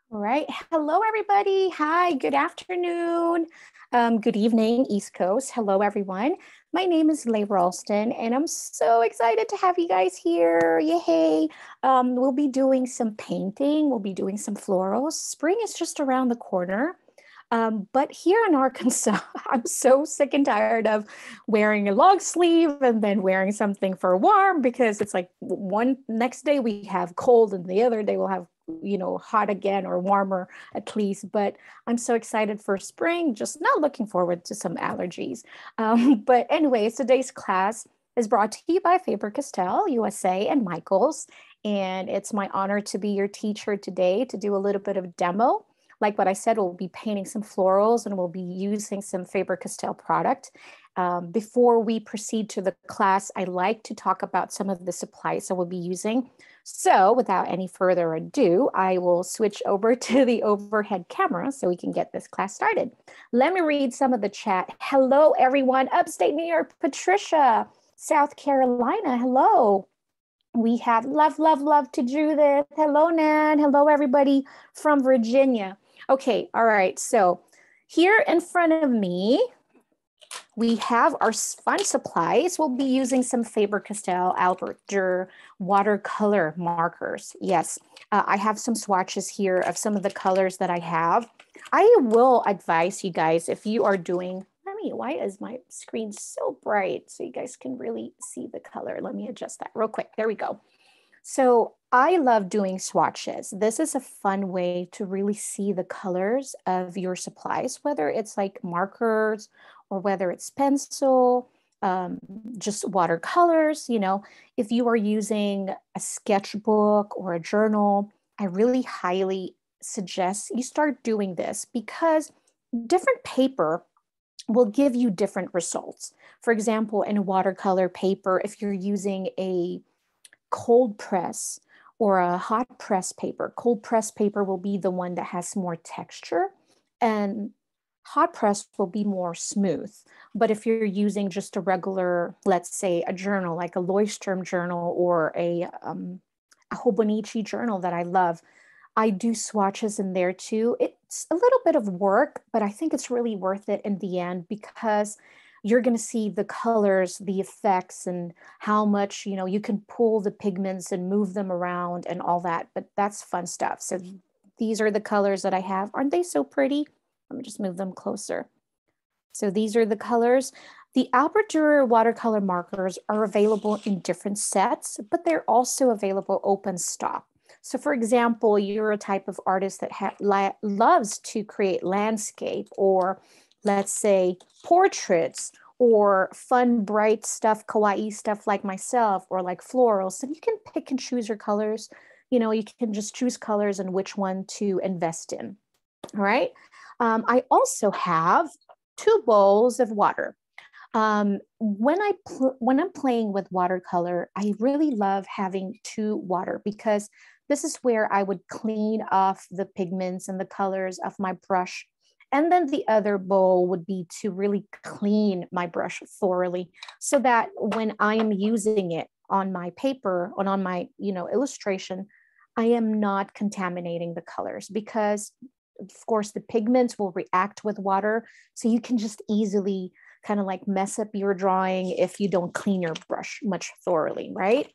All right. Hello, everybody. Hi, good afternoon. Good evening, East Coast. Hello, everyone. My name is Leigh Ralston, and I'm so excited to have you guys here. Yay. We'll be doing some painting. We'll be doing some florals. Spring is just around the corner. But here in Arkansas, I'm so sick and tired of wearing a long sleeve and then wearing something for warm because it's like one next day we have cold and the other day we'll have hot again or warmer at least. But I'm so excited for spring, just not looking forward to some allergies. But anyways, today's class is brought to you by Faber-Castell USA and Michaels. And it's my honor to be your teacher today to do a little bit of demo. Like what I said, we'll be painting some florals and we'll be using some Faber-Castell product. Before we proceed to the class, I like to talk about some of the supplies that we'll be using. So without any further ado, I will switch over to the overhead camera so we can get this class started. Let me read some of the chat. Hello, everyone. Upstate New York, Patricia, South Carolina. Hello. We have love to Judith. Hello, Nan. Hello, everybody from Virginia. Okay, all right. So here in front of me, we have our fun supplies. We'll be using some Faber-Castell Albrecht Durer watercolor markers. Yes, I have some swatches here of some of the colors that I have. I will advise you guys if you are doing, why is my screen so bright so you guys can really see the color? Let me adjust that real quick. There we go. So I love doing swatches. This is a fun way to really see the colors of your supplies, whether it's like markers or whether it's pencil, just watercolors. If you are using a sketchbook or a journal, I really highly suggest you start doing this because different paper will give you different results. For example, in watercolor paper, if you're using a cold press or a hot press paper, cold press paper will be the one that has more texture and hot press will be more smooth. But if you're using just a regular, let's say a journal, like a Leuchtturm journal or a Hobonichi journal that I love, I do swatches in there too. It's a little bit of work, but I think it's really worth it in the end because you're going to see the colors, the effects, and how much, you can pull the pigments and move them around and all that. But that's fun stuff. So these are the colors that I have. Aren't they so pretty? Let me just move them closer. So these are the colors. The Albrecht Durer watercolor markers are available in different sets, but they're also available open stock. So for example, you're a type of artist that loves to create landscape or let's say portraits or fun, bright stuff, kawaii stuff like myself or like florals. And you can pick and choose your colors. You can just choose colors and which one to invest in. All right. I also have 2 bowls of water. When I'm playing with watercolor, I really love having 2 water because this is where I would clean off the pigments and the colors of my brush. And then the other bowl would be to really clean my brush thoroughly so that when I am using it on my paper and on my, illustration, I am not contaminating the colors because of course the pigments will react with water. So you can just easily kind of like mess up your drawing if you don't clean your brush much thoroughly, right?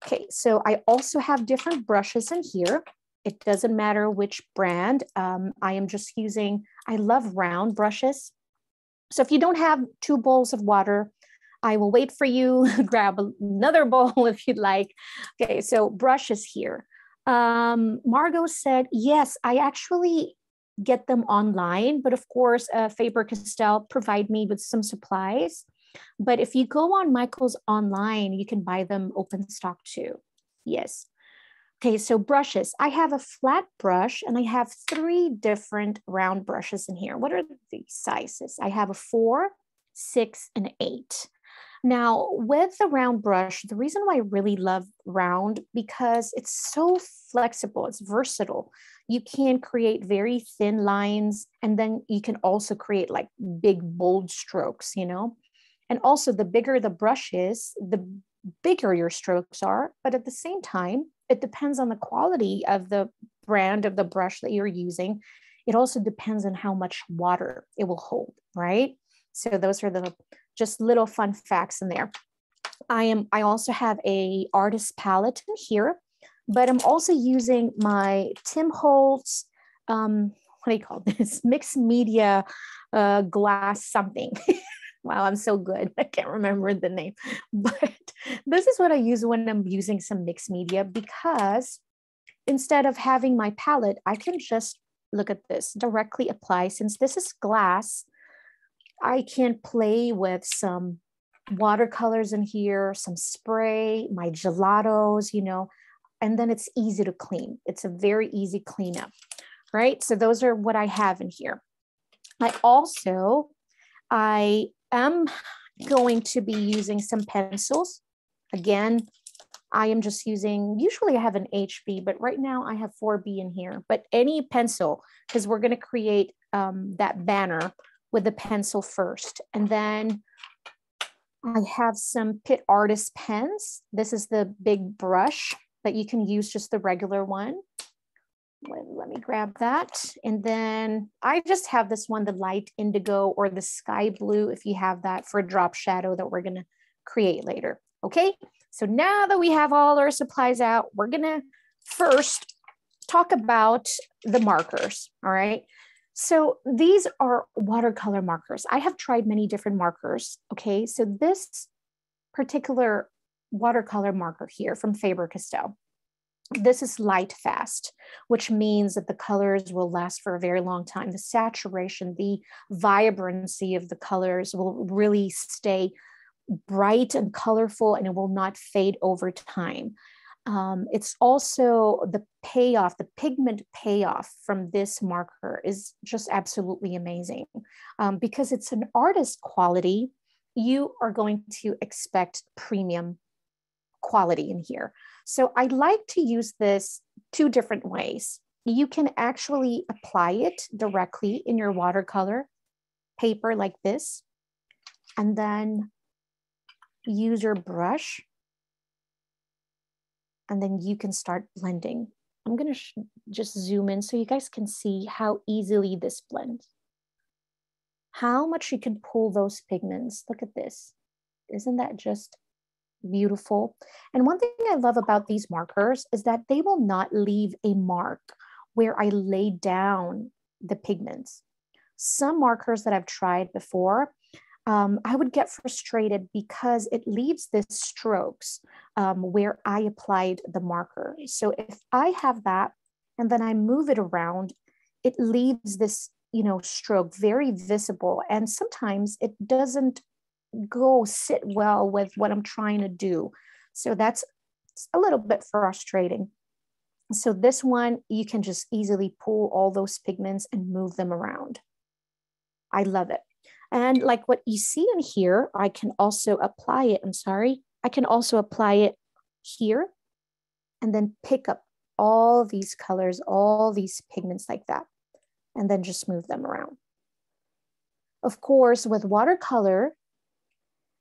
Okay, so I also have different brushes in here. It doesn't matter which brand. I am just using, I love round brushes. So if you don't have 2 bowls of water, I will wait for you, grab another bowl if you'd like. Okay, so brushes here. Margot said, yes, I actually get them online, but of course, Faber-Castell provide me with some supplies. But if you go on Michael's online, you can buy them open stock too. Yes. Okay, so brushes. I have a flat brush and I have 3 different round brushes in here. What are the sizes? I have a 4, 6, and 8. Now, with the round brush, the reason why I really love round because it's so flexible, it's versatile. You can create very thin lines and then you can also create like big, bold strokes, And also the bigger the brush is, the bigger your strokes are, but at the same time, it depends on the quality of the brand of the brush that you're using. It also depends on how much water it will hold, right? So those are the just little fun facts in there. I also have a artist palette in here, but I'm also using my Tim Holtz, what do you call this? Mixed media glass something. Wow, I'm so good. I can't remember the name, but this is what I use when I'm using some mixed media, because instead of having my palette, I can just look at this, directly apply. Since this is glass, I can play with some watercolors in here, some spray, my gelatos, you know, and then it's easy to clean. It's a very easy cleanup, right? So those are what I have in here. I am going to be using some pencils. Again, I am just using, usually I have an HB, but right now I have 4B in here, but any pencil, because we're going to create that banner with the pencil first. And then I have some PITT Artist pens. This is the big brush, but you can use just the regular one. Let me grab that. And then I just have this one, the light indigo or the sky blue, if you have that, for a drop shadow that we're going to create later. Okay, so now that we have all our supplies out, we're going to first talk about the markers. All right. So these are watercolor markers. I have tried many different markers. Okay, so this particular watercolor marker here from Faber-Castell, this is light fast, which means that the colors will last for a very long time. The saturation, the vibrancy of the colors will really stay bright and colorful, and it will not fade over time. It's also the payoff, the pigment payoff from this marker is just absolutely amazing. Because it's an artist quality, you are going to expect premium quality in here. So I like to use this two different ways. You can actually apply it directly in your watercolor paper like this, and then use your brush, and then you can start blending. I'm going to just zoom in so you guys can see how easily this blends. How much you can pull those pigments. Look at this. Isn't that just beautiful? And one thing I love about these markers is that they will not leave a mark where I lay down the pigments. Some markers that I've tried before, I would get frustrated because it leaves the strokes where I applied the marker. So if I have that and then I move it around, it leaves this, you know, stroke very visible. And sometimes it doesn't sit well with what I'm trying to do. So that's a little bit frustrating. So this one, you can just easily pull all those pigments and move them around. I love it. And like what you see in here, I can also apply it. I can also apply it here and then pick up all these colors, all these pigments like that, and then just move them around. Of course, with watercolor,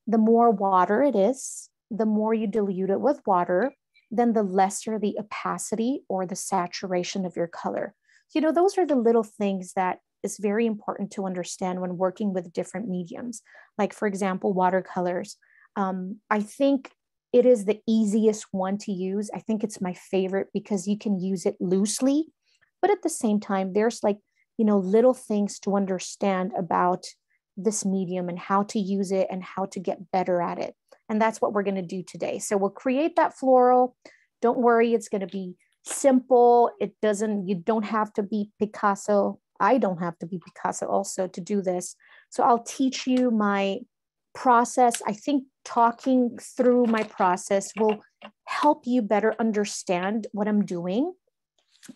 the more water it is, the more you dilute it with water, then the lesser the opacity or the saturation of your color. You know, those are the little things that is very important to understand when working with different mediums. Like, for example, watercolors. I think it is the easiest one to use. I think it's my favorite because you can use it loosely, but at the same time, there's like, you know, little things to understand about this medium and how to use it and how to get better at it. And that's what we're going to do today. So we'll create that floral. Don't worry, it's going to be simple. You don't have to be Picasso. I don't have to be Picasso also to do this. So I'll teach you my process. I think talking through my process will help you better understand what I'm doing.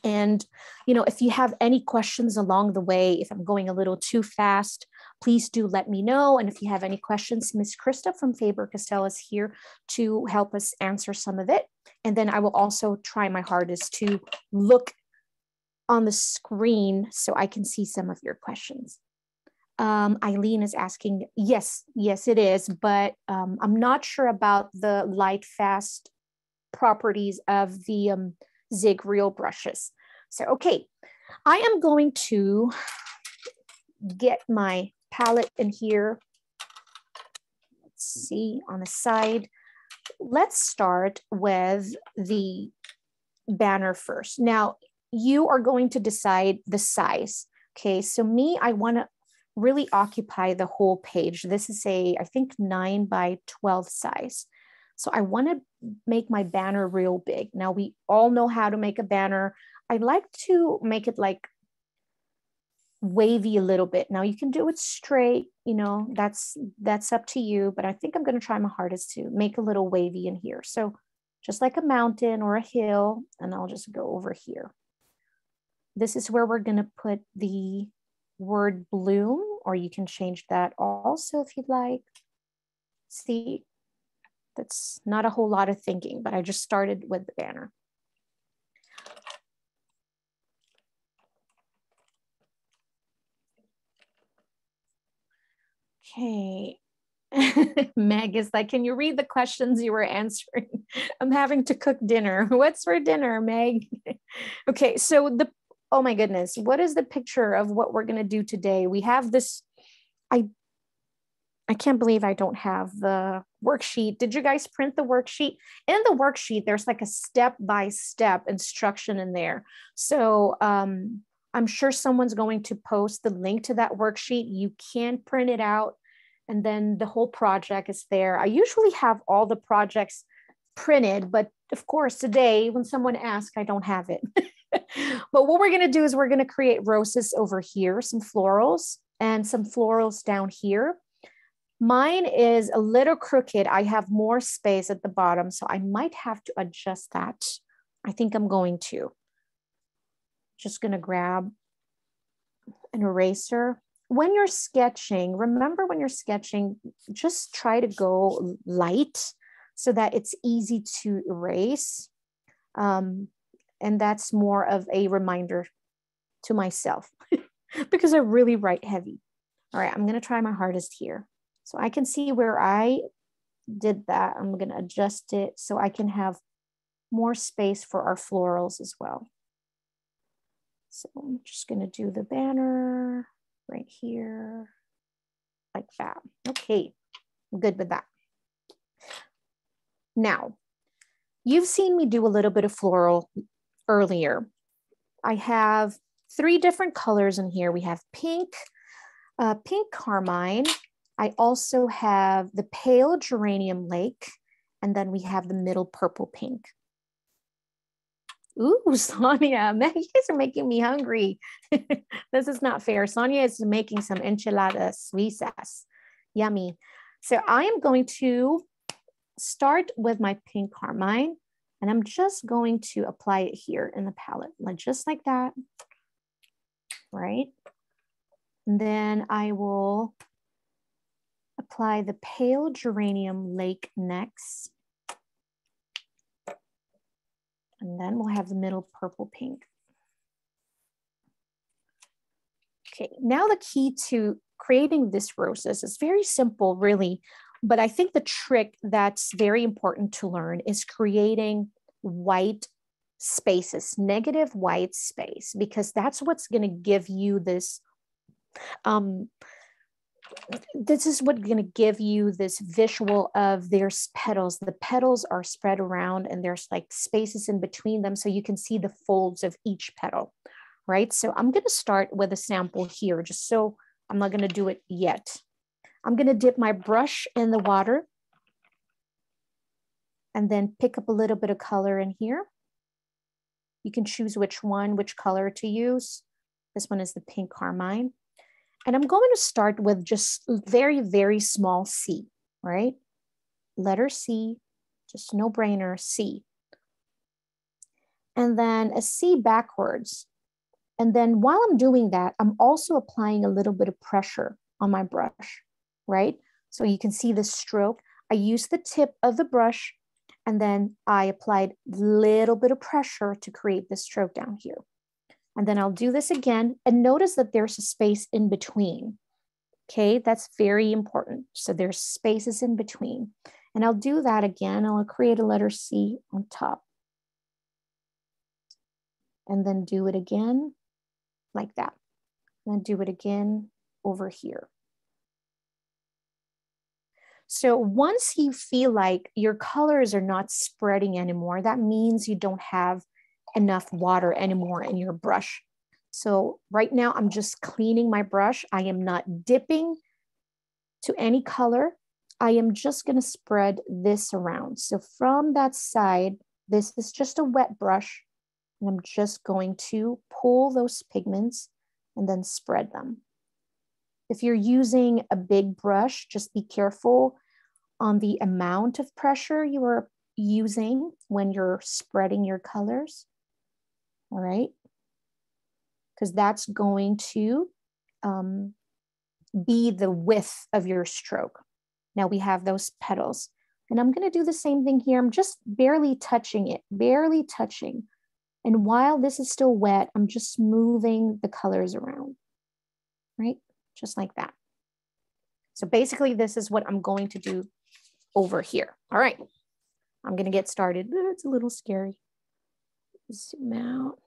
And, you know, if you have any questions along the way, if I'm going a little too fast, please do let me know. And if you have any questions, Miss Krista from Faber-Castell is here to help us answer some of it. And then I will also try my hardest to look on the screen so I can see some of your questions. Eileen is asking, yes, it is, but I'm not sure about the light fast properties of the Zig Real brushes. So, okay, I am going to get my palette in here. Let's see on the side. Let's start with the banner first. Now, you are going to decide the size. Okay, so me, I want to really occupy the whole page. This is I think 9 by 12 size. So I want to make my banner real big. Now we all know how to make a banner. I like to make it like wavy a little bit. Now you can do it straight, you know, that's up to you, but I think I'm going to try my hardest to make a little wavy in here. So just like a mountain or a hill, and I'll just go over here. This is where we're going to put the word bloom, or you can change that also if you'd like. See, that's not a whole lot of thinking, but I just started with the banner. Okay. Meg is like, can you read the questions you were answering? I'm having to cook dinner. What's for dinner, Meg? Okay, so oh my goodness, what is the picture of what we're going to do today? We have this, I can't believe I don't have the worksheet. Did you guys print the worksheet? In the worksheet, there's like a step-by-step instruction in there. So I'm sure someone's going to post the link to that worksheet. You can print it out, and then the whole project is there. I usually have all the projects printed, but of course today when someone asks, I don't have it. But what we're going to do is we're going to create roses over here, some florals, and some florals down here. Mine is a little crooked. I have more space at the bottom, so I might have to adjust that. I think I'm going to. Just going to grab an eraser. When you're sketching, remember when you're sketching, just try to go light so that it's easy to erase. And that's more of a reminder to myself because I really write heavy. All right, I'm going to try my hardest here. So I can see where I did that. I'm going to adjust it so I can have more space for our florals as well. So I'm just going to do the banner right here like that. Okay, I'm good with that. Now, you've seen me do a little bit of floral earlier. I have 3 different colors in here. We have pink, pink carmine. I also have the pale geranium lake, and then we have the middle purple pink. Ooh, Sonia, man, you guys are making me hungry. This is not fair. Sonia is making some enchiladas suizas. Yummy. So I am going to start with my pink carmine, and I'm just going to apply it here in the palette, like just like that, right? And then I will apply the pale geranium lake next. And then we'll have the middle purple pink. Okay, now the key to creating this roses is very simple, really. But I think the trick that's very important to learn is creating white spaces, negative white space, because that's what's going to give you this this is what's going to give you this visual of there's petals. The petals are spread around and there's like spaces in between them so you can see the folds of each petal, right? So I'm going to start with a sample here, just so I'm not going to do it yet. I'm going to dip my brush in the water and then pick up a little bit of color in here. You can choose which color to use. This one is the pink carmine. And I'm going to start with just very, very small C, right? Letter C, just no brainer, C. And then a C backwards. And then while I'm doing that, I'm also applying a little bit of pressure on my brush, right? So you can see the stroke. I used the tip of the brush and then I applied a little bit of pressure to create this stroke down here. And then I'll do this again and notice that there's a space in between. Okay, that's very important. So there's spaces in between. And I'll do that again. I'll create a letter C on top. and then do it again like that. And then do it again over here. So once you feel like your colors are not spreading anymore, that means you don't have enough water anymore in your brush. So right now I'm just cleaning my brush. I am not dipping to any color. I am just going to spread this around. So from that side, this is just a wet brush. And I'm just going to pull those pigments and then spread them. If you're using a big brush, just be careful on the amount of pressure you are using when you're spreading your colors. All right. Because that's going to be the width of your stroke. Now we have those petals. And I'm going to do the same thing here. I'm just barely touching it, barely touching. And while this is still wet, I'm just moving the colors around, right? Just like that. So basically, this is what I'm going to do over here. All right, I'm going to get started. It's a little scary. Zoom out.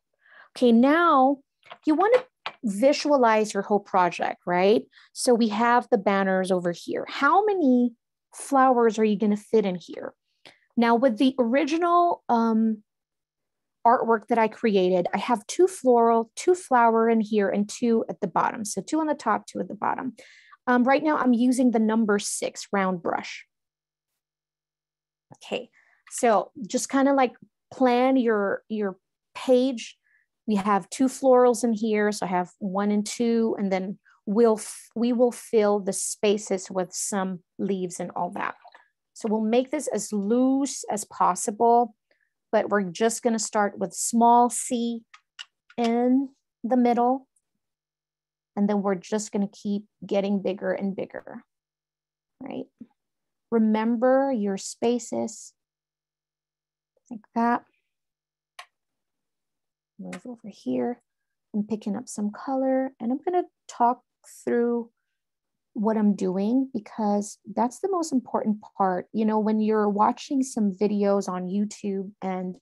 Okay, now you want to visualize your whole project, right? So we have the banners over here. How many flowers are you going to fit in here? Now with the original artwork that I created, I have 2 floral, 2 flower in here, and 2 at the bottom. So 2 on the top, 2 at the bottom. Right now I'm using the number 6 round brush. Okay, so just kind of like plan your page. We have 2 florals in here, so I have 1 and 2, and then we will fill the spaces with some leaves and all that. So we'll make this as loose as possible, but we're just going to start with small C in the middle, and then we're just going to keep getting bigger and bigger, right? Remember your spaces like that. Move over here. I'm picking up some color, and I'm going to talk through what I'm doing because that's the most important part. You know, when you're watching some videos on YouTube and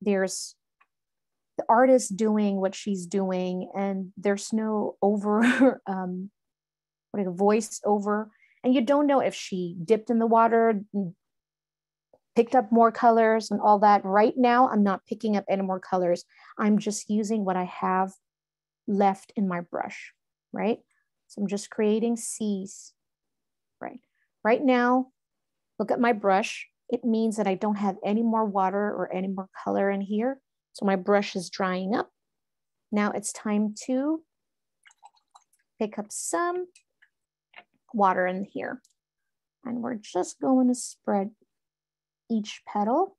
there's the artist doing what she's doing and there's no over voice over, and you don't know if she dipped in the water, picked up more colors and all that. Right now, I'm not picking up any more colors. I'm just using what I have left in my brush, right? So I'm just creating C's, right? Right now, look at my brush. It means that I don't have any more water or any more color in here. So my brush is drying up. Now it's time to pick up some water in here. And we're just going to spread each petal.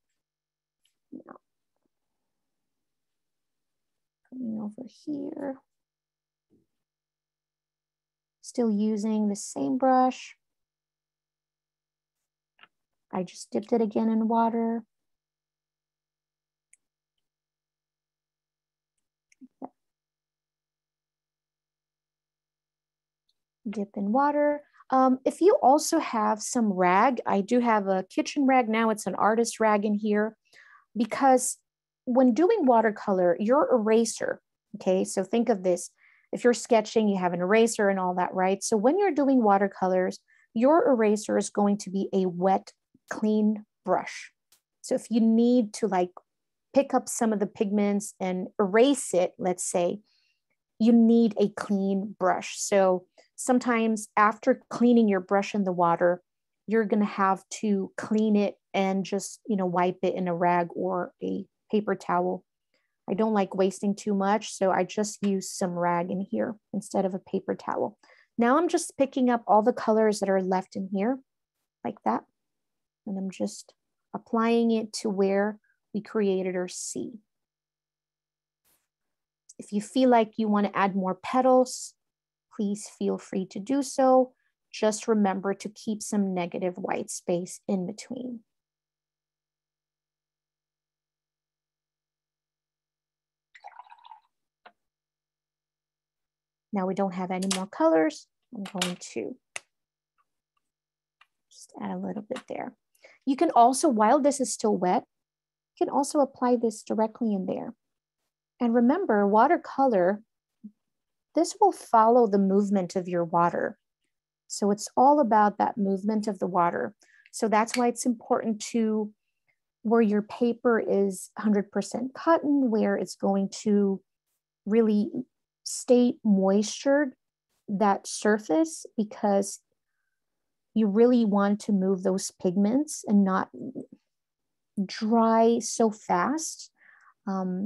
Now, coming over here. Still using the same brush. I just dipped it again in water. Dip in water. If you also have some rag, I do have a kitchen rag now. It's an artist rag in here because when doing watercolor, your eraser, okay, so think of this. If you're sketching, you have an eraser and all that, right? So when you're doing watercolors, your eraser is going to be a wet, clean brush. So if you need to like pick up some of the pigments and erase it, let's say, you need a clean brush. So sometimes after cleaning your brush in the water, you're going to have to clean it and just, you know, wipe it in a rag or a paper towel. I don't like wasting too much, so I just use some rag in here instead of a paper towel. Now I'm just picking up all the colors that are left in here like that. And I'm just applying it to where we created our C. If you feel like you want to add more petals, please feel free to do so. Just remember to keep some negative white space in between. Now we don't have any more colors. I'm going to just add a little bit there. You can also, while this is still wet, you can also apply this directly in there. And remember, watercolor, this will follow the movement of your water. So it's all about that movement of the water. So that's why it's important to, where your paper is 100% cotton, where it's going to really stay moistured, that surface, because you really want to move those pigments and not dry so fast.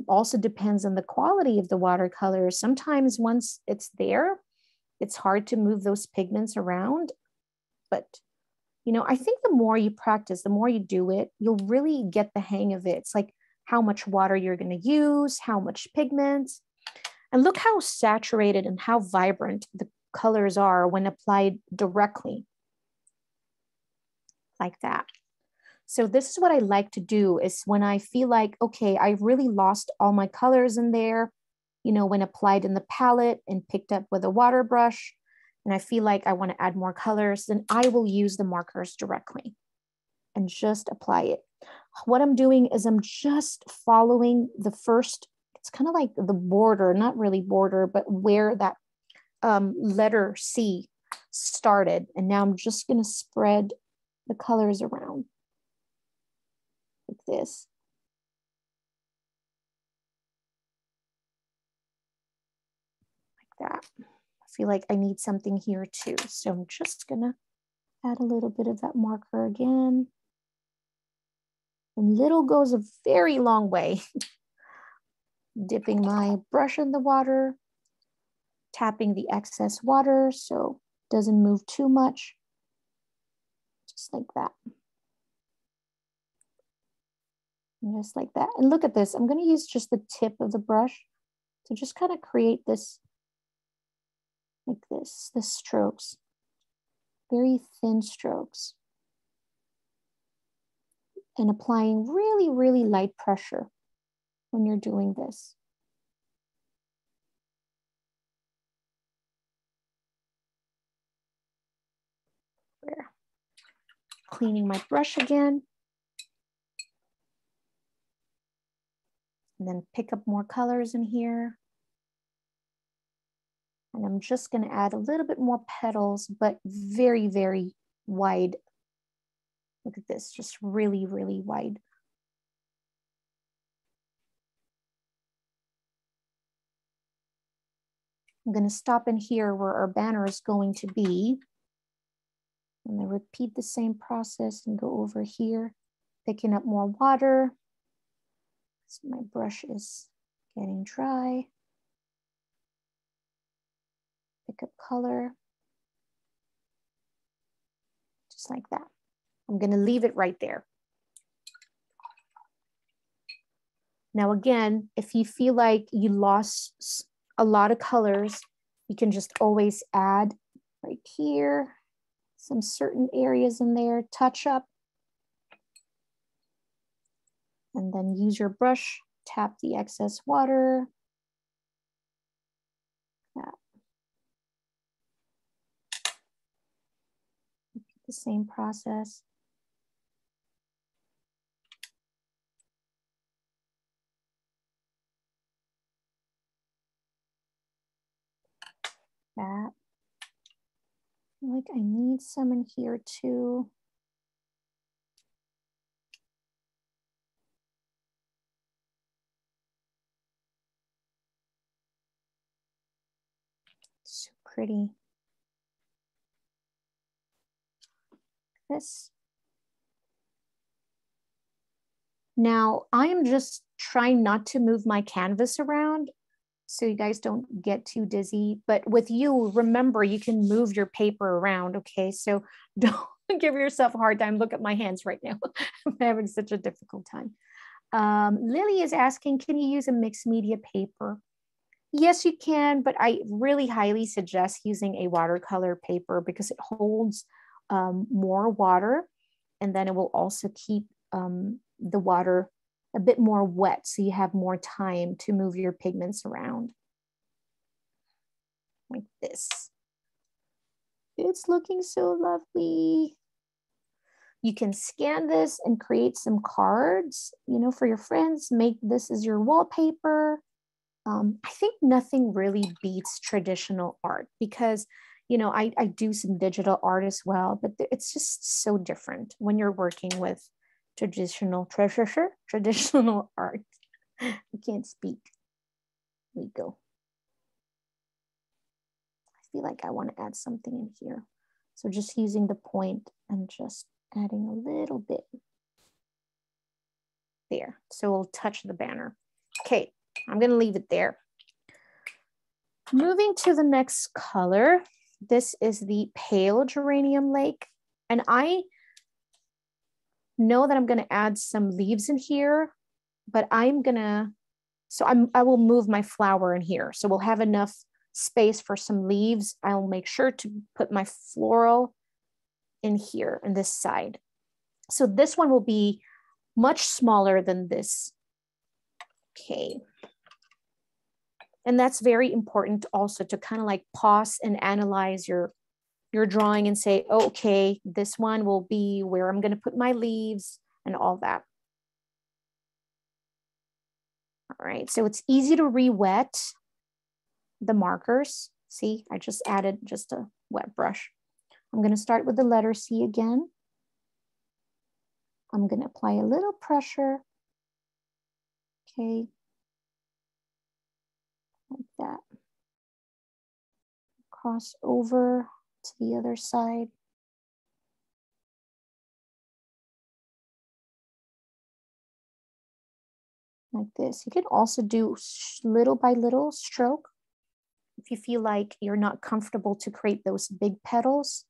Also depends on the quality of the watercolor. Sometimes once it's there, it's hard to move those pigments around. But, you know, I think the more you practice, the more you do it, you'll really get the hang of it. It's like how much water you're going to use, how much pigments. And look how saturated and how vibrant the colors are when applied directly like that. So this is what I like to do, is when I feel like, okay, I really lost all my colors in there, you know, when applied in the palette and picked up with a water brush, and I feel like I want to add more colors, then I will use the markers directly and just apply it. What I'm doing is I'm just following the first, it's kind of like the border, not really border, but where that letter C started. And now I'm just going to spread the colors around like this. Like that. I feel like I need something here too. So I'm just going to add a little bit of that marker again. And little goes a very long way. Dipping my brush in the water, tapping the excess water so it doesn't move too much. Just like that. And just like that. And look at this. I'm going to use just the tip of the brush to just kind of create this, like this, the strokes. Very thin strokes. And applying really, really light pressure when you're doing this. There. Cleaning my brush again. And then pick up more colors in here. And I'm just going to add a little bit more petals, but very, very wide. Look at this, just really, really wide. I'm going to stop in here where our banner is going to be. And I repeat the same process and go over here, picking up more water. So my brush is getting dry. Pick up color. Just like that. I'm going to leave it right there. Now again, if you feel like you lost a lot of colors, you can just always add right here, some certain areas in there, touch up. And then use your brush, tap the excess water. That. Repeat the same process. That. I feel like I need some in here too. So pretty. This. Now I am just trying not to move my canvas around so you guys don't get too dizzy. But with you, remember, you can move your paper around, okay? So don't give yourself a hard time. Look at my hands right now. I'm having such a difficult time. Lily is asking, can you use a mixed media paper? Yes, you can, but I really highly suggest using a watercolor paper because it holds more water, and then it will also keep the water a bit more wet, so you have more time to move your pigments around. Like this. It's looking so lovely. You can scan this and create some cards, you know, for your friends. Make this as your wallpaper. I think nothing really beats traditional art because, you know, I do some digital art as well, but it's just so different when you're working with traditional art. I can't speak. Here we go. I feel like I want to add something in here. So just using the point and just adding a little bit there. So we'll touch the banner. Okay, I'm going to leave it there. Moving to the next color. This is the pale geranium lake. And I know that I'm going to add some leaves in here, but I will move my flower in here. So we'll have enough space for some leaves. I'll make sure to put my floral in here on this side. So this one will be much smaller than this. Okay. And that's very important also to kind of like pause and analyze your drawing and say, oh, okay, this one will be where I'm going to put my leaves and all that. All right, so it's easy to re-wet the markers. See, I just added just a wet brush. I'm going to start with the letter C again. I'm going to apply a little pressure. Okay. Like that. Cross over to the other side. Like this. You can also do little by little stroke if you feel like you're not comfortable to create those big petals.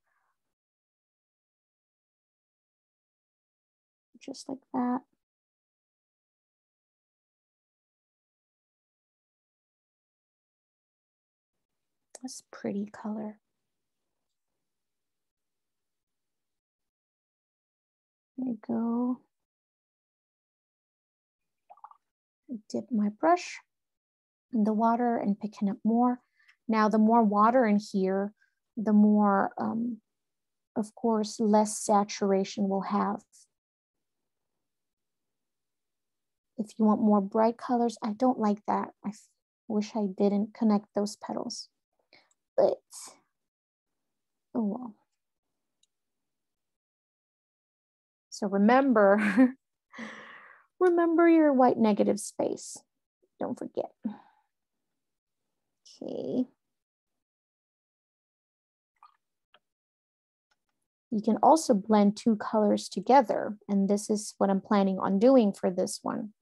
Just like that. That's a pretty color. There you go. Dip my brush in the water and picking up more. Now, the more water in here, the more, of course, less saturation we'll have. If you want more bright colors, I don't like that. I wish I didn't connect those petals, but oh well. So remember, remember your white negative space. Don't forget. Okay. You can also blend two colors together, and this is what I'm planning on doing for this one.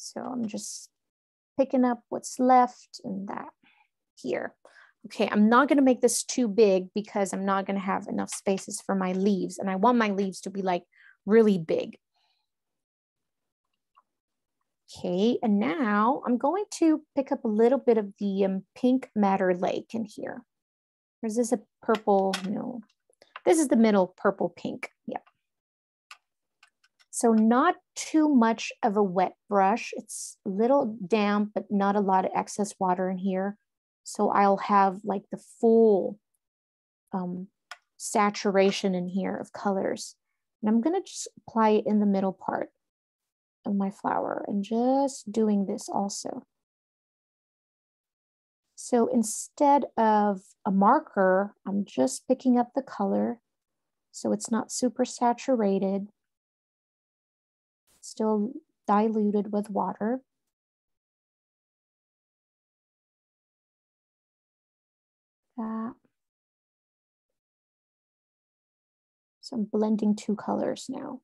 So I'm just picking up what's left in that here. Okay, I'm not going to make this too big because I'm not going to have enough spaces for my leaves, and I want my leaves to be like really big. Okay, and now I'm going to pick up a little bit of the pink madder lake in here. Or is this a purple? No, this is the middle purple pink. Yeah. So not too much of a wet brush. It's a little damp, but not a lot of excess water in here. So I'll have like the full saturation in here of colors. And I'm gonna just apply it in the middle part of my flower and just doing this also. So instead of a marker, I'm just picking up the color so it's not super saturated, still diluted with water. That. So I'm blending two colors now.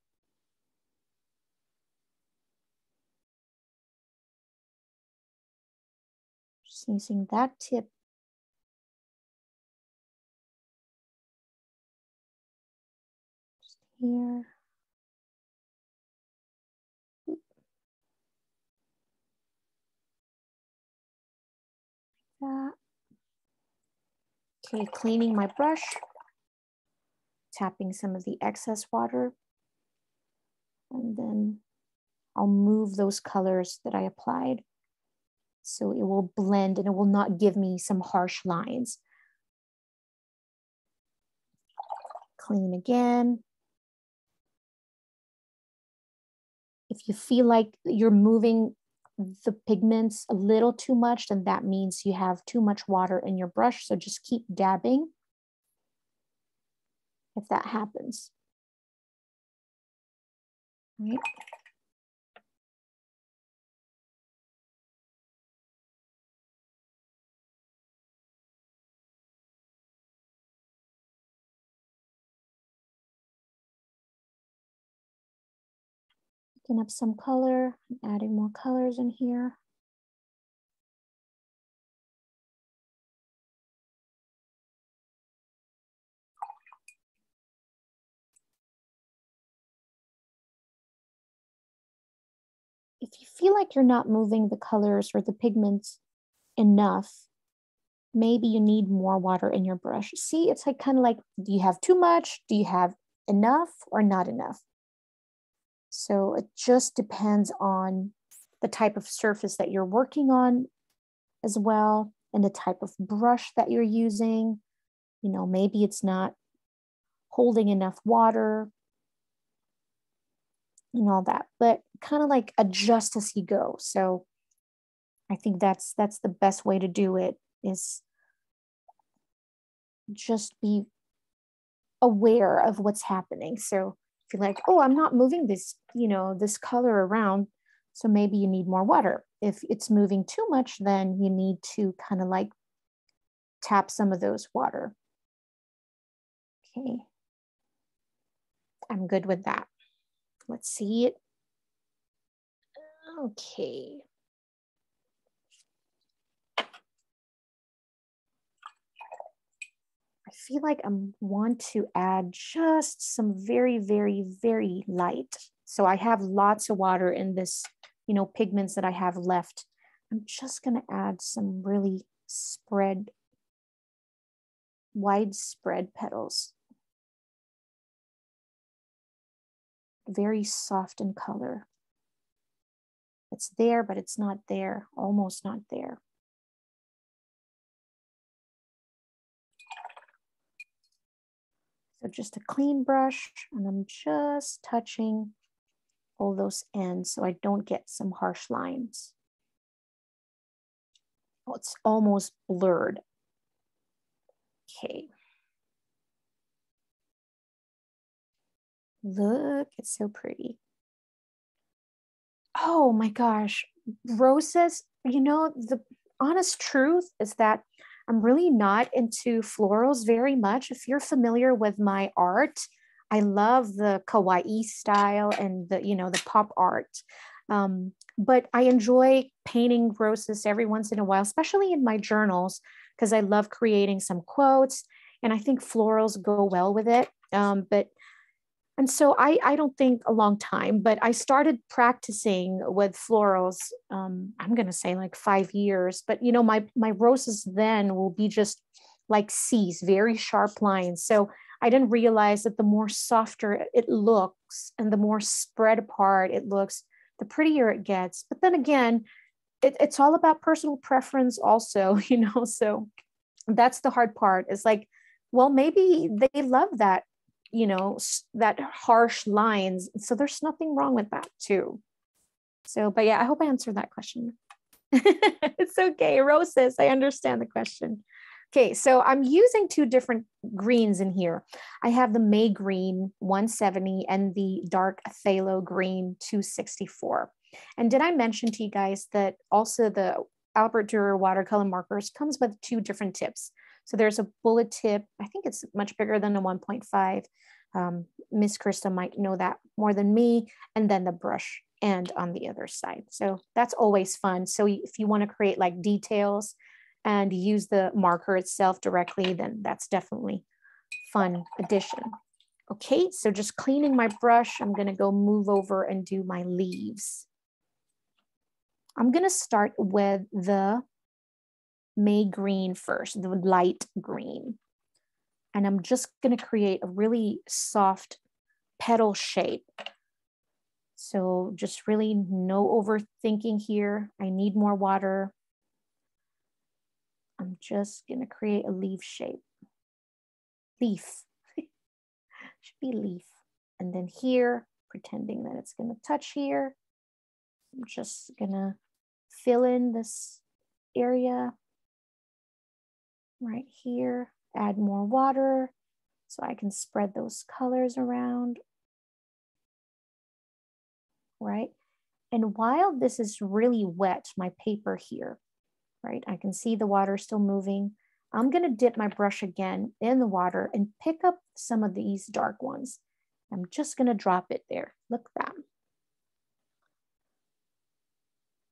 Just using that tip. Just here. That. Okay, cleaning my brush, tapping some of the excess water, and then I'll move those colors that I applied so it will blend and it will not give me some harsh lines. Clean again. If you feel like you're moving the pigments a little too much, then that means you have too much water in your brush. So just keep dabbing if that happens. All right. Picking up some color, adding more colors in here. If you feel like you're not moving the colors or the pigments enough, maybe you need more water in your brush. See, it's like kind of like, do you have too much? Do you have enough or not enough? So it just depends on the type of surface that you're working on as well, and the type of brush that you're using. You know, maybe it's not holding enough water and all that, but kind of like adjust as you go. So I think that's the best way to do it, is just be aware of what's happening. So if you're like, oh, I'm not moving this, you know, this color around, so maybe you need more water. If it's moving too much, then you need to kind of like tap some of those water. Okay, I'm good with that. Let's see it. Okay. I feel like I want to add just some very, very, very light. So I have lots of water in this, you know, pigments that I have left. I'm just going to add some really widespread petals. Very soft in color. It's there, but it's not there, almost not there. So just a clean brush, and I'm just touching all those ends so I don't get some harsh lines. Oh, it's almost blurred. Okay. Look, it's so pretty. Oh my gosh, roses, you know, the honest truth is that I'm really not into florals very much. If you're familiar with my art, I love the kawaii style and the, you know, the pop art. But I enjoy painting roses every once in a while, especially in my journals, because I love creating some quotes, and I think florals go well with it. And so I don't think a long time, but I started practicing with florals. I'm going to say like 5 years, but you know, my roses then will be just like C's, very sharp lines. So I didn't realize that the more softer it looks and the more spread apart it looks, the prettier it gets. But then again, it's all about personal preference also, you know, so that's the hard part. It's like, well, maybe they love that, you know, that harsh lines. So there's nothing wrong with that too. So, but yeah, I hope I answered that question. It's okay. Roses, I understand the question. Okay, so I'm using 2 different greens in here. I have the May green 170 and the dark phthalo green 264. And did I mention to you guys that also the Albrecht Durer watercolor markers comes with 2 different tips. So there's a bullet tip. I think it's much bigger than a 1.5. Miss Krista might know that more than me. And then the brush end on the other side. So that's always fun. So if you want to create like details and use the marker itself directly, then that's definitely fun addition. Okay, so just cleaning my brush, I'm going to go move over and do my leaves. I'm going to start with the May green first, the light green. And I'm just going to create a really soft petal shape. So just really no overthinking here. I need more water. I'm just going to create a leaf shape. Leaf. Should be leaf. And then here, pretending that it's going to touch here, I'm just going to fill in this area right here, add more water so I can spread those colors around, right? And while this is really wet, my paper here, right? I can see the water still moving. I'm gonna dip my brush again in the water and pick up some of these dark ones. I'm just gonna drop it there. Look at that.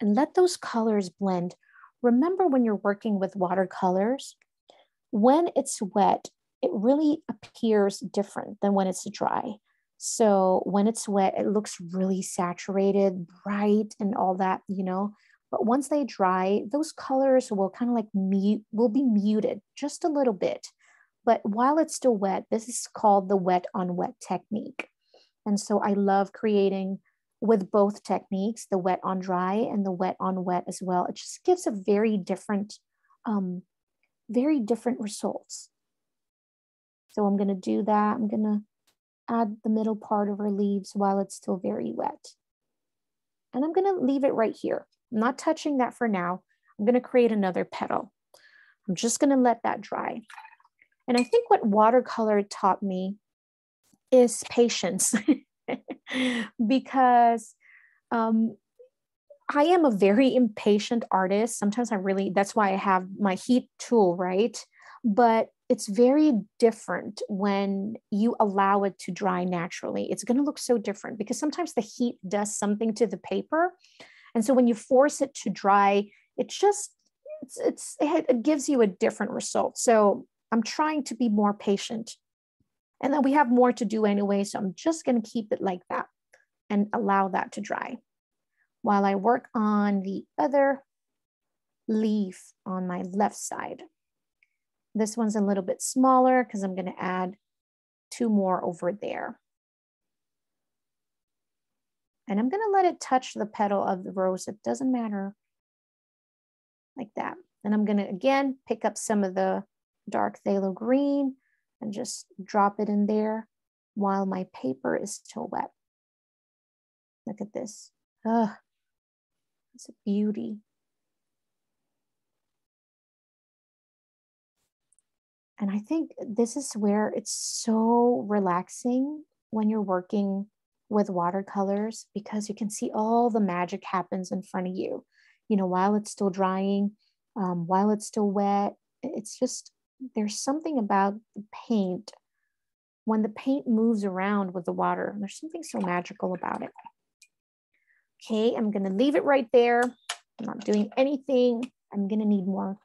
And let those colors blend. Remember when you're working with watercolors, when it's wet, it really appears different than when it's dry. So when it's wet, it looks really saturated, bright, and all that, you know. But once they dry, those colors will kind of like will be muted just a little bit. But while it's still wet, this is called the wet on wet technique. And so I love creating with both techniques, the wet on dry and the wet on wet as well. It just gives a very different results. So I'm gonna do that. I'm gonna add the middle part of her leaves while it's still very wet. And I'm gonna leave it right here. I'm not touching that for now. I'm gonna create another petal. I'm just gonna let that dry. And I think what watercolor taught me is patience because I am a very impatient artist. Sometimes that's why I have my heat tool, right? But it's very different when you allow it to dry naturally. It's going to look so different because sometimes the heat does something to the paper. And so when you force it to dry, it gives you a different result. So I'm trying to be more patient. And then we have more to do anyway. So I'm just going to keep it like that and allow that to dry while I work on the other leaf on my left side. This one's a little bit smaller because I'm going to add 2 more over there. And I'm going to let it touch the petal of the rose. It doesn't matter, like that. And I'm going to, again, pick up some of the dark phthalo green and just drop it in there while my paper is still wet. Look at this. Oh, it's a beauty. And I think this is where it's so relaxing when you're working with watercolors, because you can see all the magic happens in front of you, you know, while it's still drying, while it's still wet. It's just, there's something about the paint. When the paint moves around with the water, there's something so magical about it. Okay, I'm gonna leave it right there. I'm not doing anything. I'm gonna need more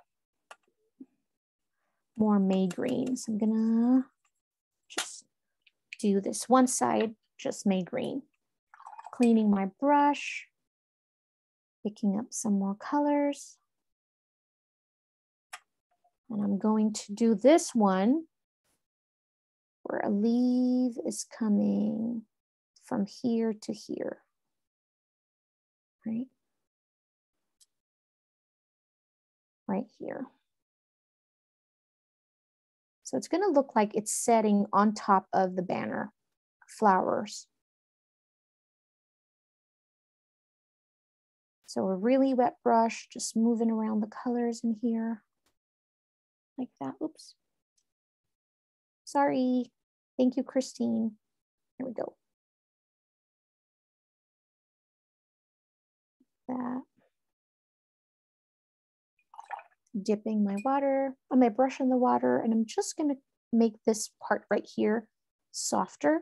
May greens. I'm gonna just do this one side, just May green. Cleaning my brush, picking up some more colors. And I'm going to do this one where a leaf is coming from here to here, right? Right here. So it's going to look like it's setting on top of the banner flowers. So a really wet brush, just moving around the colors in here like that. Oops. Sorry. Thank you, Christine. Here we go. That. Dipping my brush in the water, and I'm just going to make this part right here softer,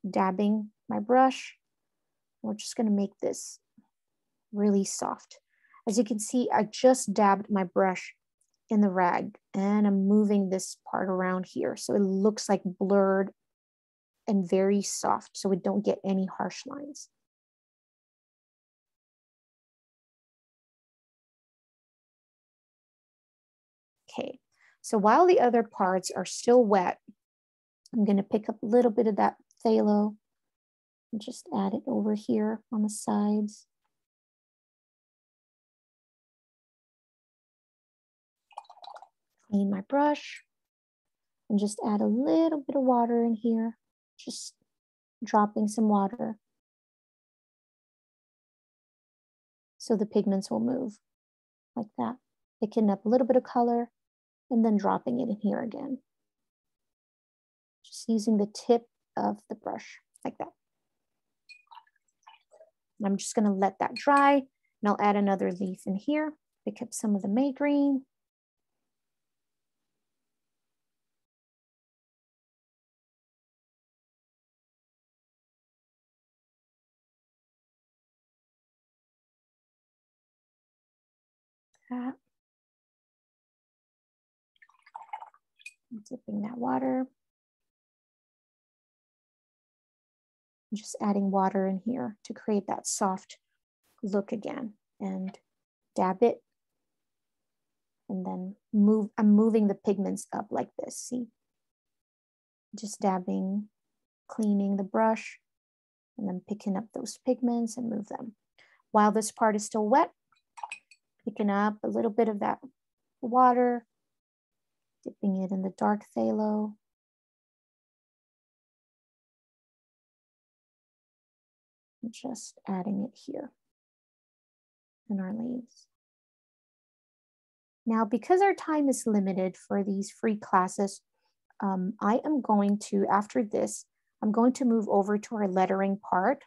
dabbing my brush. We're just going to make this really soft. As you can see, I just dabbed my brush in the rag and I'm moving this part around here so it looks like blurred and very soft so we don't get any harsh lines. Okay, so while the other parts are still wet, I'm going to pick up a little bit of that phthalo and just add it over here on the sides. Clean my brush and just add a little bit of water in here, just dropping some water. So the pigments will move like that, picking up a little bit of color and then dropping it in here again. Just using the tip of the brush like that. I'm just gonna let that dry and I'll add another leaf in here, pick up some of the May green. That. Dipping that water. Just adding water in here to create that soft look again, and dab it and then I'm moving the pigments up like this, see? Just dabbing, cleaning the brush, and then picking up those pigments and move them. While this part is still wet, picking up a little bit of that water, dipping it in the dark phthalo. And just adding it here in our leaves. Now, because our time is limited for these free classes, I am going to, after this, I'm going to move over to our lettering part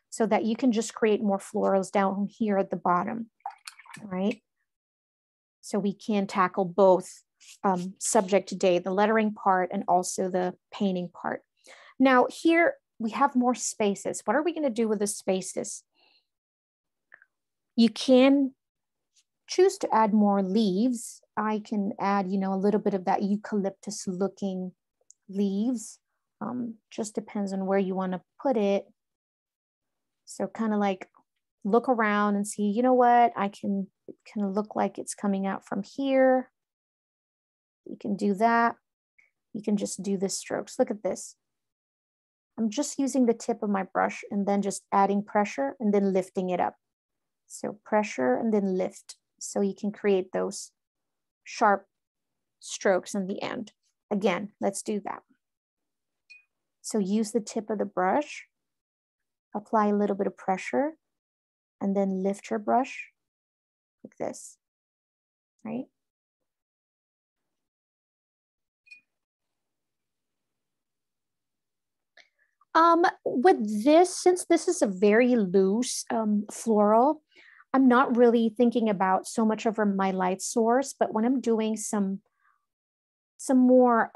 so that you can just create more florals down here at the bottom, right? So we can tackle both subject today, the lettering part and also the painting part. Now here we have more spaces. What are we going to do with the spaces? You can choose to add more leaves. I can add, you know, a little bit of that eucalyptus looking leaves. Just depends on where you want to put it. So kind of like look around and see, you know what, it kind of look like it's coming out from here. You can do that. You can just do the strokes. Look at this. I'm just using the tip of my brush and then just adding pressure and then lifting it up. So pressure and then lift. So you can create those sharp strokes in the end. Again, let's do that. So use the tip of the brush, apply a little bit of pressure, and then lift your brush like this, right? With this, since this is a very loose floral, I'm not really thinking about so much over my light source, but when I'm doing some more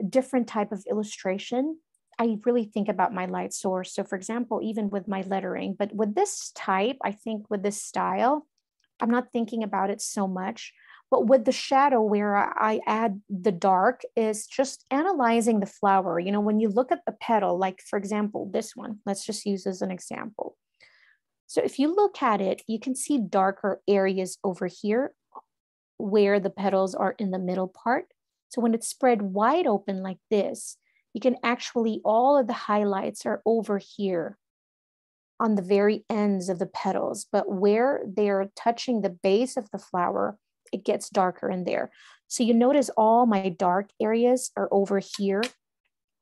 different type of illustration, I really think about my light source. So for example, even with my lettering, but with this type, I think with this style, I'm not thinking about it so much. But with the shadow where I add the dark is just analyzing the flower. You know, when you look at the petal, like for example, this one, let's just use as an example. So if you look at it, you can see darker areas over here where the petals are in the middle part. So when it's spread wide open like this, you can actually, all of the highlights are over here on the very ends of the petals, but where they're touching the base of the flower, it gets darker in there. So you notice all my dark areas are over here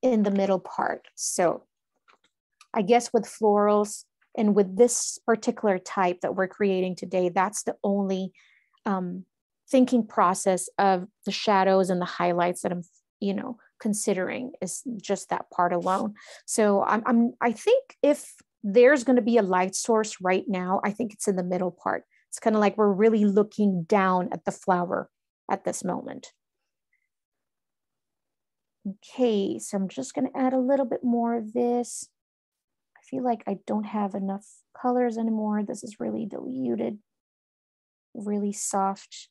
in the middle part. So I guess with florals and with this particular type that we're creating today, that's the only thinking process of the shadows and the highlights that I'm, you know, considering is just that part alone. So I think if there's going to be a light source right now, I think it's in the middle part. It's kind of like we're really looking down at the flower at this moment. Okay, so I'm just going to add a little bit more of this. I feel like I don't have enough colors anymore. This is really diluted, really soft.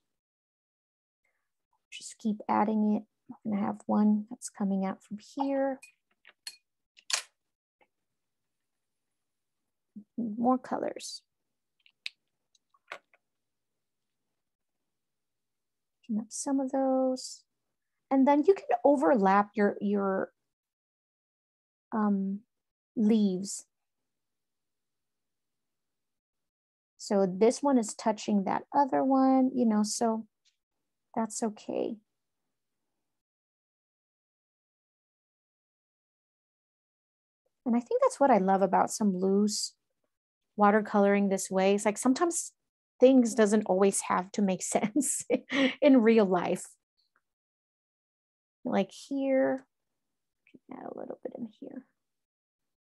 Just keep adding it. I'm going to have one that's coming out from here. More colors. Picking up some of those. And then you can overlap your leaves. So this one is touching that other one, you know, so that's okay. And I think that's what I love about some loose watercoloring this way. It's like sometimes things doesn't always have to make sense in real life. Like here, add a little bit in here,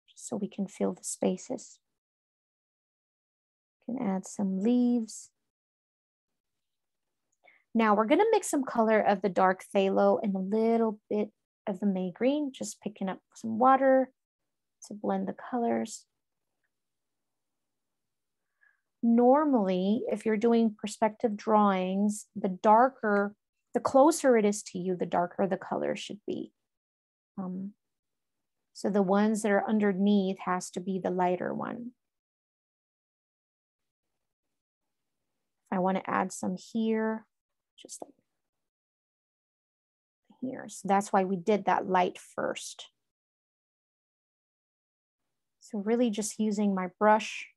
just so we can fill the spaces. Can add some leaves. Now we're gonna mix some color of the dark phthalo and a little bit of the May green, just picking up some water to blend the colors. Normally, if you're doing perspective drawings, the darker, the closer it is to you, the darker the color should be. So the ones that are underneath has to be the lighter one. I want to add some here, just like here. So that's why we did that light first. So really just using my brush.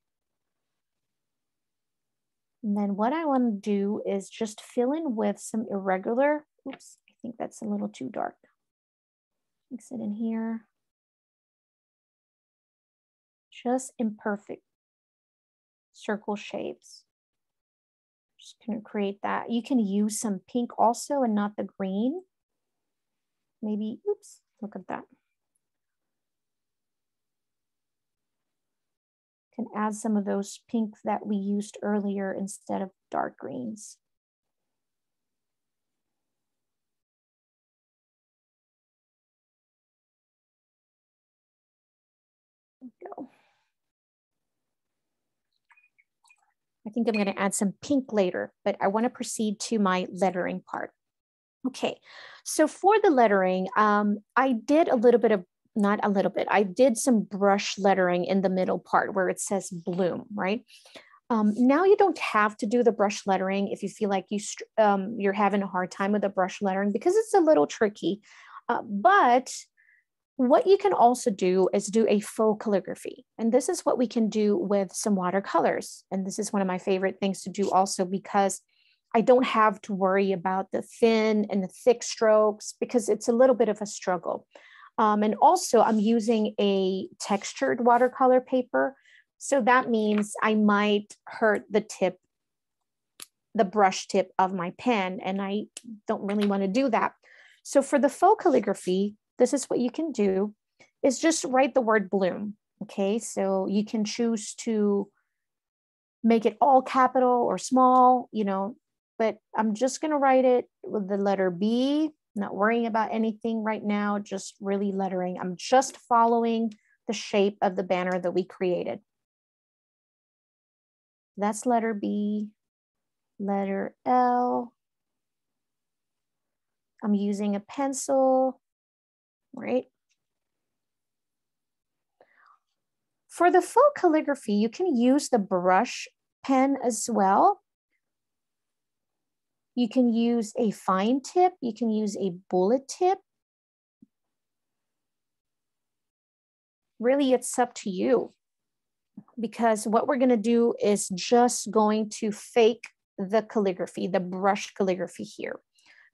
And then what I want to do is just fill in with some irregular, oops, I think that's a little too dark. Mix it in here. Just imperfect circle shapes. Just gonna create that. You can use some pink also and not the green. Maybe, oops, look at that. Can add some of those pink that we used earlier instead of dark greens. There we go. I think I'm going to add some pink later, but I want to proceed to my lettering part. Okay, so for the lettering, I did a little bit of, not a little bit, I did some brush lettering in the middle part where it says bloom, right? Now you don't have to do the brush lettering if you feel like you're having a hard time with the brush lettering because it's a little tricky. But what you can also do is do a faux calligraphy. And this is what we can do with some watercolors. And this is one of my favorite things to do also because I don't have to worry about the thin and the thick strokes because it's a little bit of a struggle. And also I'm using a textured watercolor paper. So that means I might hurt the tip, the brush tip of my pen, and I don't really want to do that. So for the faux calligraphy, this is what you can do, is just write the word bloom, okay? So you can choose to make it all capital or small, you know, but I'm just gonna write it with the letter B, not worrying about anything right now, just really lettering. I'm just following the shape of the banner that we created. That's letter B, letter L. I'm using a pencil, right? For the faux calligraphy, you can use the brush pen as well. You can use a fine tip. You can use a bullet tip. Really, it's up to you because what we're going to do is just going to fake the calligraphy, the brush calligraphy here.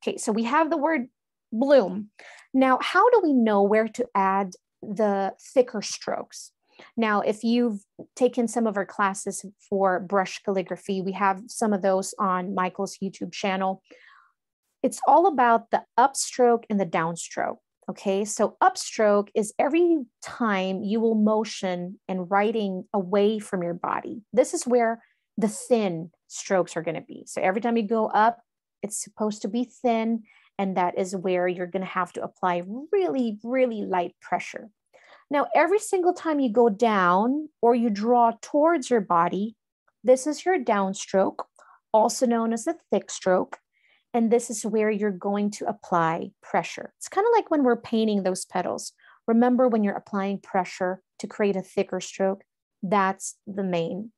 Okay, so we have the word bloom. Now, how do we know where to add the thicker strokes? Now, if you've taken some of our classes for brush calligraphy, we have some of those on Michael's YouTube channel. It's all about the upstroke and the downstroke. Okay, so upstroke is every time you will motion and writing away from your body. This is where the thin strokes are going to be. So every time you go up, it's supposed to be thin, and that is where you're going to have to apply really, really light pressure. Now, every single time you go down or you draw towards your body, this is your downstroke, also known as a thick stroke. And this is where you're going to apply pressure. It's kind of like when we're painting those petals. Remember when you're applying pressure to create a thicker stroke, that's the main,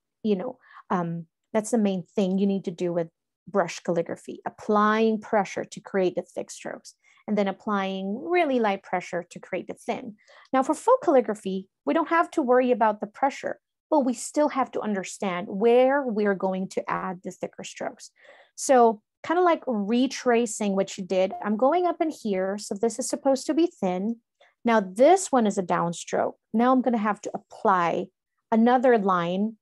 that's the main thing you need to do with brush calligraphy, applying pressure to create the thick strokes and then applying really light pressure to create the thin. Now for faux calligraphy, we don't have to worry about the pressure, but we still have to understand where we're going to add the thicker strokes. So kind of like retracing what you did, I'm going up in here. So this is supposed to be thin. Now this one is a downstroke. Now I'm going to have to apply another line.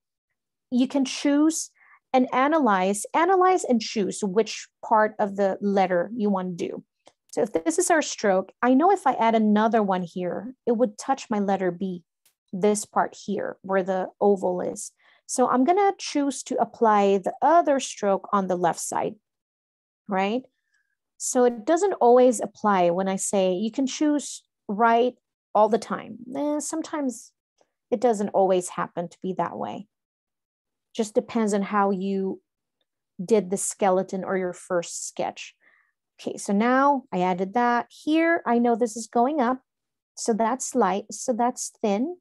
You can choose and analyze and choose which part of the letter you want to do. So if this is our stroke, I know if I add another one here, it would touch my letter B, this part here where the oval is. So I'm going to choose to apply the other stroke on the left side, right? So it doesn't always apply when I say you can choose right all the time. Sometimes it doesn't always happen to be that way. Just depends on how you did the skeleton or your first sketch. Okay, so now I added that. Here, I know this is going up. So that's light, so that's thin.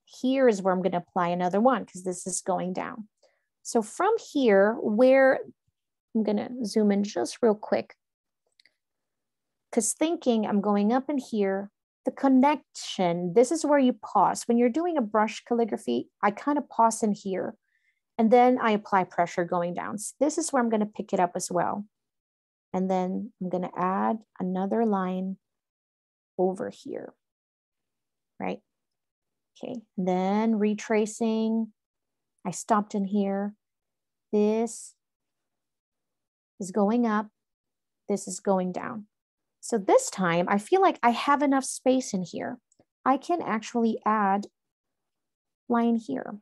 Here is where I'm going to apply another one because this is going down. So from here, where I'm going to zoom in just real quick, because thinking I'm going up in here, the connection, this is where you pause. When you're doing a brush calligraphy, I kind of pause in here, and then I apply pressure going down. So this is where I'm going to pick it up as well. And then I'm going to add another line over here, right? Okay, then retracing, I stopped in here. This is going up, this is going down. So this time I feel like I have enough space in here. I can actually add line here,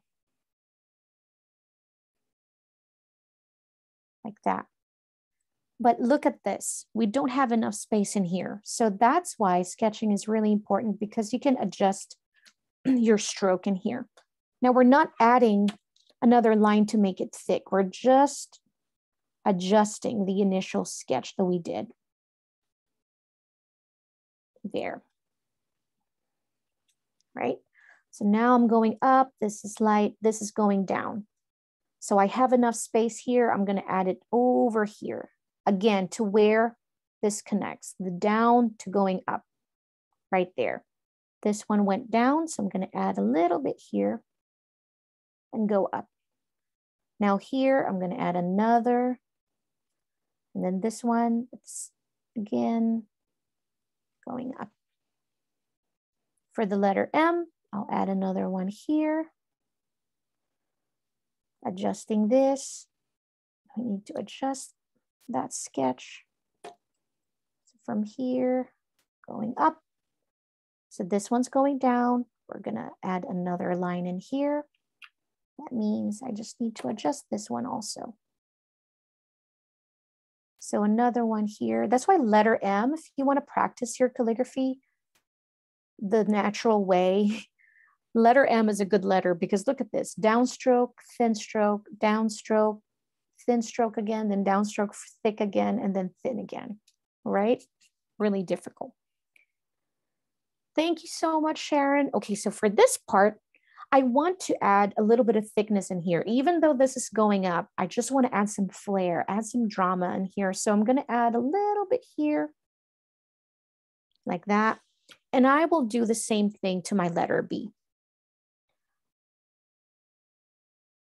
like that. But look at this, we don't have enough space in here. So that's why sketching is really important, because you can adjust your stroke in here. Now we're not adding another line to make it thick. We're just adjusting the initial sketch that we did. There. Right? So now I'm going up, this is light, this is going down. So I have enough space here. I'm going to add it over here. Again, to where this connects, the down to going up, right there. This one went down, so I'm going to add a little bit here and go up. Now here, I'm going to add another, and then this one, it's again going up. For the letter M, I'll add another one here. Adjusting this, I need to adjust that sketch. So from here, going up. So this one's going down. We're gonna add another line in here. That means I just need to adjust this one also. So another one here. That's why letter M, if you want to practice your calligraphy the natural way, letter M is a good letter, because look at this, downstroke, thin stroke, downstroke, thin stroke again, then downstroke, thick again, and then thin again, right? Really difficult. Thank you so much, Sharon. Okay, so for this part, I want to add a little bit of thickness in here. Even though this is going up, I just want to add some flair, add some drama in here. So I'm going to add a little bit here, like that. And I will do the same thing to my letter B.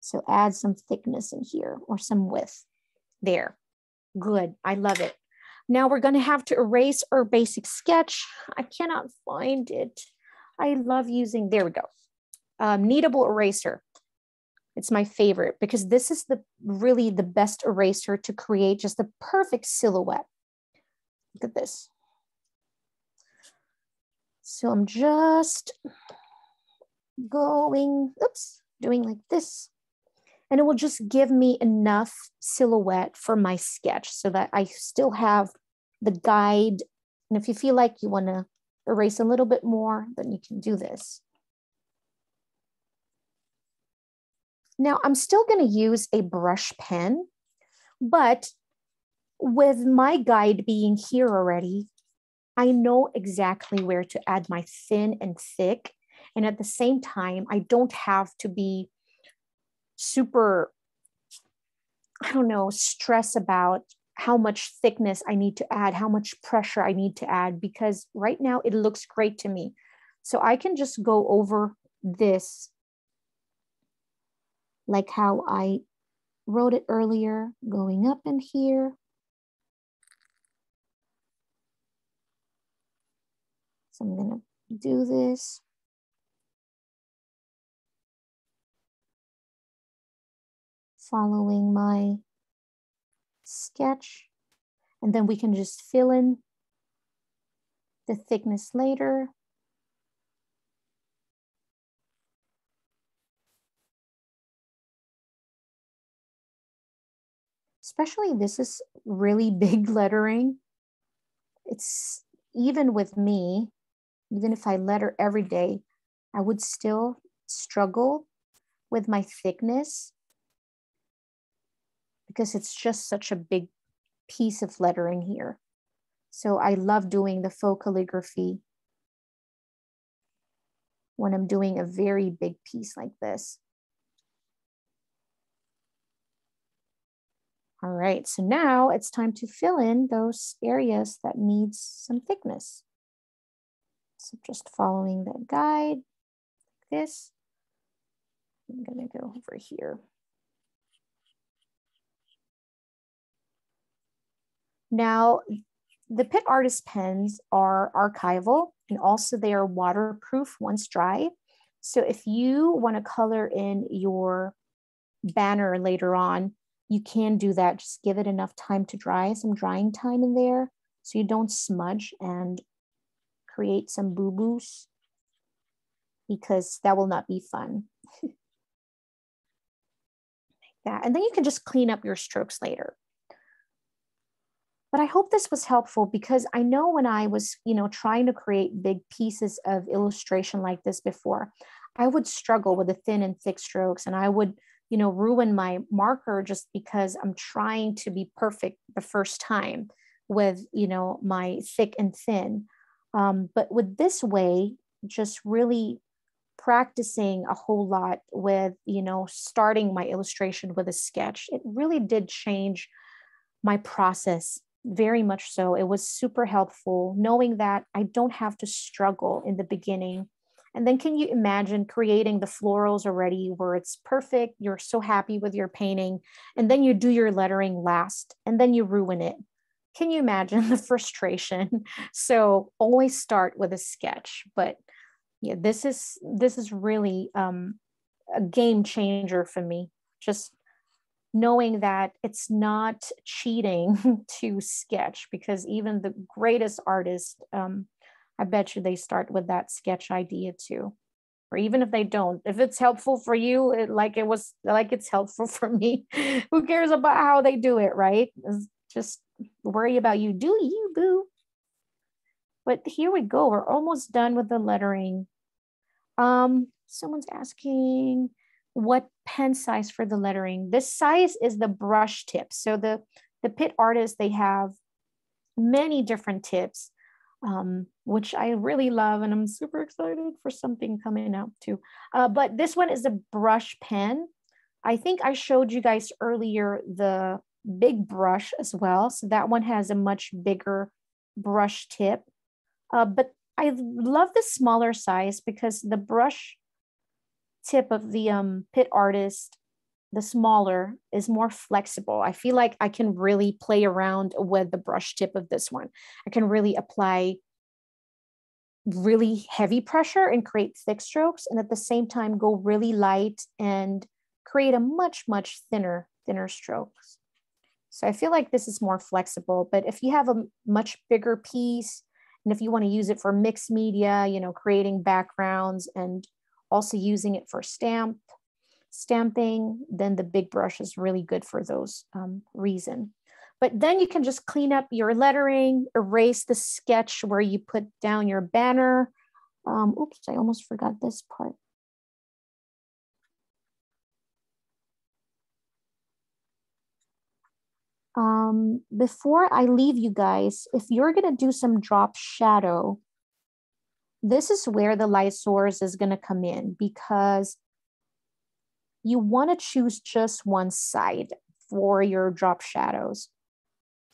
So add some thickness in here, or some width. There. Good. I love it. Now we're going to have to erase our basic sketch. I cannot find it. I love using, there we go. Kneadable Eraser. It's my favorite, because this is really the best eraser to create just the perfect silhouette. Look at this. So I'm just doing like this. And it will just give me enough silhouette for my sketch so that I still have the guide. And if you feel like you want to erase a little bit more, then you can do this. Now I'm still going to use a brush pen, but with my guide being here already, I know exactly where to add my thin and thick. And at the same time, I don't have to be super, I don't know, stress about how much thickness I need to add, how much pressure I need to add, because right now it looks great to me. So I can just go over this like how I wrote it earlier, going up in here. So I'm gonna do this. following my sketch, and then we can just fill in the thickness later. Especially this is really big lettering. It's even with me, even if I letter every day, I would still struggle with my thickness because it's just such a big piece of lettering here. So I love doing the faux calligraphy when I'm doing a very big piece like this. All right, so now it's time to fill in those areas that needs some thickness. So just following that guide, like this. I'm gonna go over here. Now, the PITT Artist pens are archival and also they are waterproof once dry. So if you want to color in your banner later on, you can do that. Just give it enough time to dry, some drying time in there so you don't smudge and create some boo-boos, because that will not be fun. Like that. And then you can just clean up your strokes later. But I hope this was helpful, because I know when I was, trying to create big pieces of illustration like this before, I would struggle with the thin and thick strokes, and I would, ruin my marker just because I'm trying to be perfect the first time with, my thick and thin. But with this way, just really practicing a whole lot with, starting my illustration with a sketch, it really did change my process very much so. It was super helpful knowing that I don't have to struggle in the beginning. And then can you imagine creating the florals already where it's perfect, you're so happy with your painting, and then you do your lettering last and then you ruin it. Can you imagine the frustration? So always start with a sketch. But yeah, this is really a game changer for me. Just knowing that it's not cheating to sketch, because even the greatest artist, I bet you they start with that sketch idea too. Or even if they don't, if it's helpful for you, it's helpful for me. Who cares about how they do it, right? Just worry about you. Do you, boo? But here we go. We're almost done with the lettering. Someone's asking what pen size for the lettering. This size is the brush tip. So the PITT artists, they have many different tips, which I really love, and I'm super excited for something coming out too. But this one is a brush pen. I think I showed you guys earlier the big brush as well. So that one has a much bigger brush tip. But I love the smaller size because the brush tip of the PITT artist, the smaller, is more flexible. I feel like I can really play around with the brush tip of this one. I can really apply really heavy pressure and create thick strokes, and at the same time go really light and create a much thinner strokes. So I feel like this is more flexible. But if you have a much bigger piece, and if you want to use it for mixed media, creating backgrounds and also using it for stamping, then the big brush is really good for those reasons. But then you can just clean up your lettering, erase the sketch where you put down your banner. Oops, I almost forgot this part. Before I leave you guys, if you're gonna do some drop shadow, this is where the light source is gonna come in, because you wanna choose just one side for your drop shadows.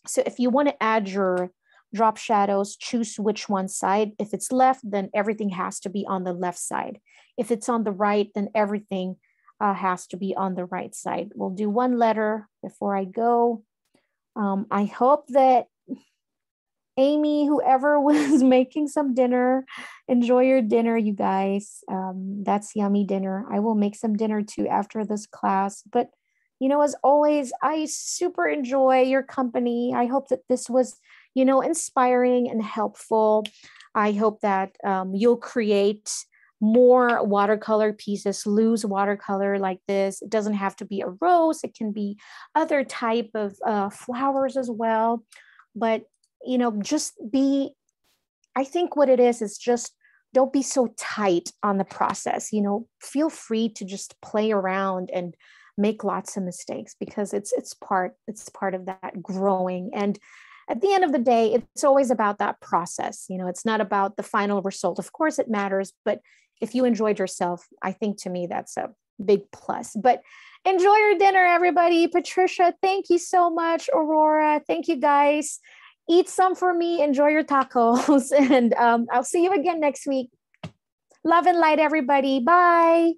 So if you wanna add your drop shadows, choose which one side. If it's left, then everything has to be on the left side. If it's on the right, then everything has to be on the right side. We'll do one letter before I go. I hope that Amy, whoever was making some dinner, enjoy your dinner, you guys. That's yummy dinner. I will make some dinner too after this class. But as always, I super enjoy your company. I hope that this was, inspiring and helpful. I hope that you'll create more watercolor pieces, loose watercolor like this. It doesn't have to be a rose. It can be other type of flowers as well. But, just be, I think what it is just don't be so tight on the process. Feel free to just play around and make lots of mistakes, because it's part of that growing. And at the end of the day, it's always about that process. It's not about the final result. Of course it matters, but if you enjoyed yourself, I think to me that's a big plus. But enjoy your dinner, everybody. Patricia, thank you so much. Aurora, thank you, guys. Eat some for me. Enjoy your tacos. And I'll see you again next week. Love and light, everybody. Bye.